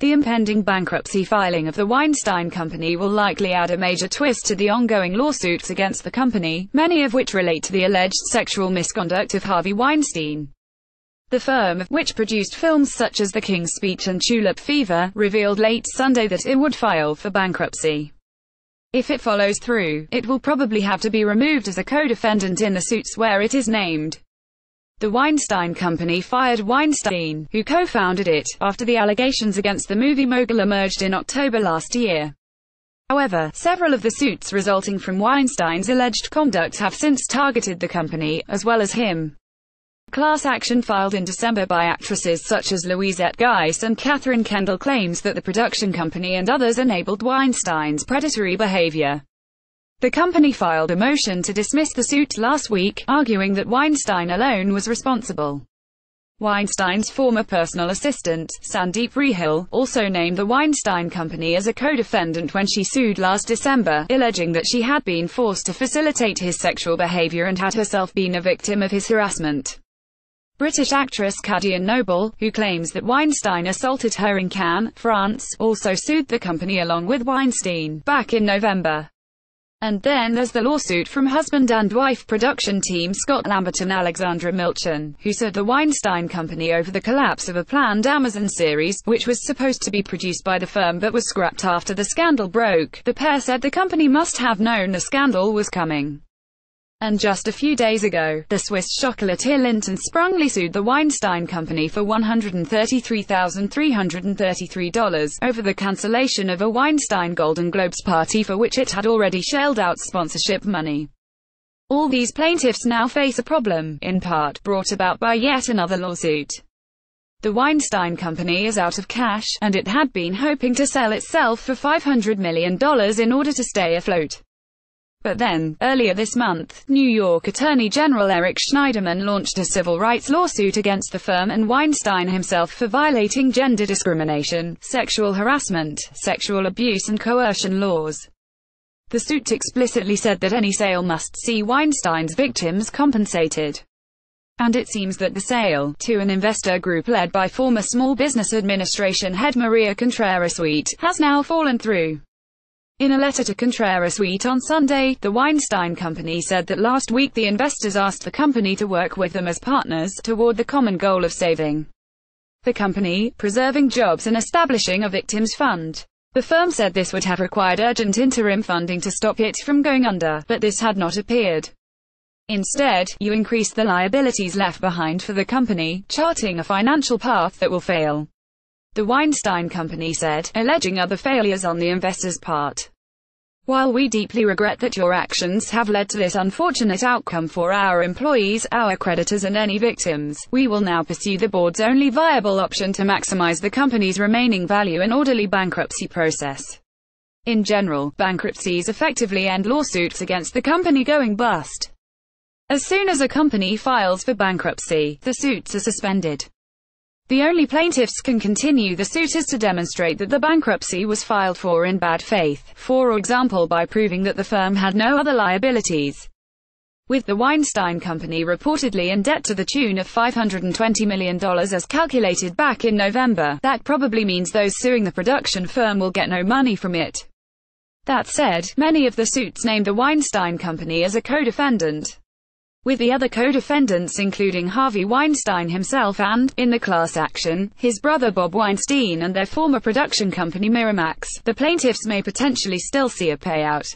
The impending bankruptcy filing of the Weinstein Company will likely add a major twist to the ongoing lawsuits against the company, many of which relate to the alleged sexual misconduct of Harvey Weinstein. The firm, which produced films such as The King's Speech and Tulip Fever, revealed late Sunday that it would file for bankruptcy. If it follows through, it will probably have to be removed as a co-defendant in the suits where it is named. The Weinstein Company fired Weinstein, who co-founded it, after the allegations against the movie mogul emerged in October last year. However, several of the suits resulting from Weinstein's alleged conduct have since targeted the company, as well as him. Class action filed in December by actresses such as Louisette Geiss and Catherine Kendall claims that the production company and others enabled Weinstein's predatory behavior. The company filed a motion to dismiss the suit last week, arguing that Weinstein alone was responsible. Weinstein's former personal assistant, Sandeep Rehil, also named the Weinstein Company as a co-defendant when she sued last December, alleging that she had been forced to facilitate his sexual behavior and had herself been a victim of his harassment. British actress Caddian Noble, who claims that Weinstein assaulted her in Cannes, France, also sued the company along with Weinstein, back in November. And then there's the lawsuit from husband and wife production team Scott Lambert and Alexandra Milchan, who sued the Weinstein Company over the collapse of a planned Amazon series, which was supposed to be produced by the firm but was scrapped after the scandal broke. The pair said the company must have known the scandal was coming. And just a few days ago, the Swiss chocolatier Lindt & Sprüngli sued the Weinstein Company for $133,333 over the cancellation of a Weinstein Golden Globes party for which it had already shelled out sponsorship money. All these plaintiffs now face a problem, in part brought about by yet another lawsuit. The Weinstein Company is out of cash, and it had been hoping to sell itself for $500 million in order to stay afloat. But then, earlier this month, New York Attorney General Eric Schneiderman launched a civil rights lawsuit against the firm and Weinstein himself for violating gender discrimination, sexual harassment, sexual abuse and coercion laws. The suit explicitly said that any sale must see Weinstein's victims compensated. And it seems that the sale, to an investor group led by former Small Business Administration head Maria Contreras-Sweet, has now fallen through. In a letter to Contreras-Sweet on Sunday, the Weinstein Company said that last week the investors asked the company to work with them as partners, toward the common goal of saving the company, preserving jobs and establishing a victims fund. The firm said this would have required urgent interim funding to stop it from going under, but this had not appeared. Instead, you increased the liabilities left behind for the company, charting a financial path that will fail, the Weinstein Company said, alleging other failures on the investors' part. While we deeply regret that your actions have led to this unfortunate outcome for our employees, our creditors and any victims, we will now pursue the board's only viable option to maximize the company's remaining value and orderly bankruptcy process. In general, bankruptcies effectively end lawsuits against the company going bust. As soon as a company files for bankruptcy, the suits are suspended. The only plaintiffs can continue the suit is to demonstrate that the bankruptcy was filed for in bad faith, for example by proving that the firm had no other liabilities. With the Weinstein Company reportedly in debt to the tune of $520 million as calculated back in November, that probably means those suing the production firm will get no money from it. That said, many of the suits named the Weinstein Company as a co-defendant, with the other co-defendants including Harvey Weinstein himself and, in the class action, his brother Bob Weinstein and their former production company Miramax. The plaintiffs may potentially still see a payout.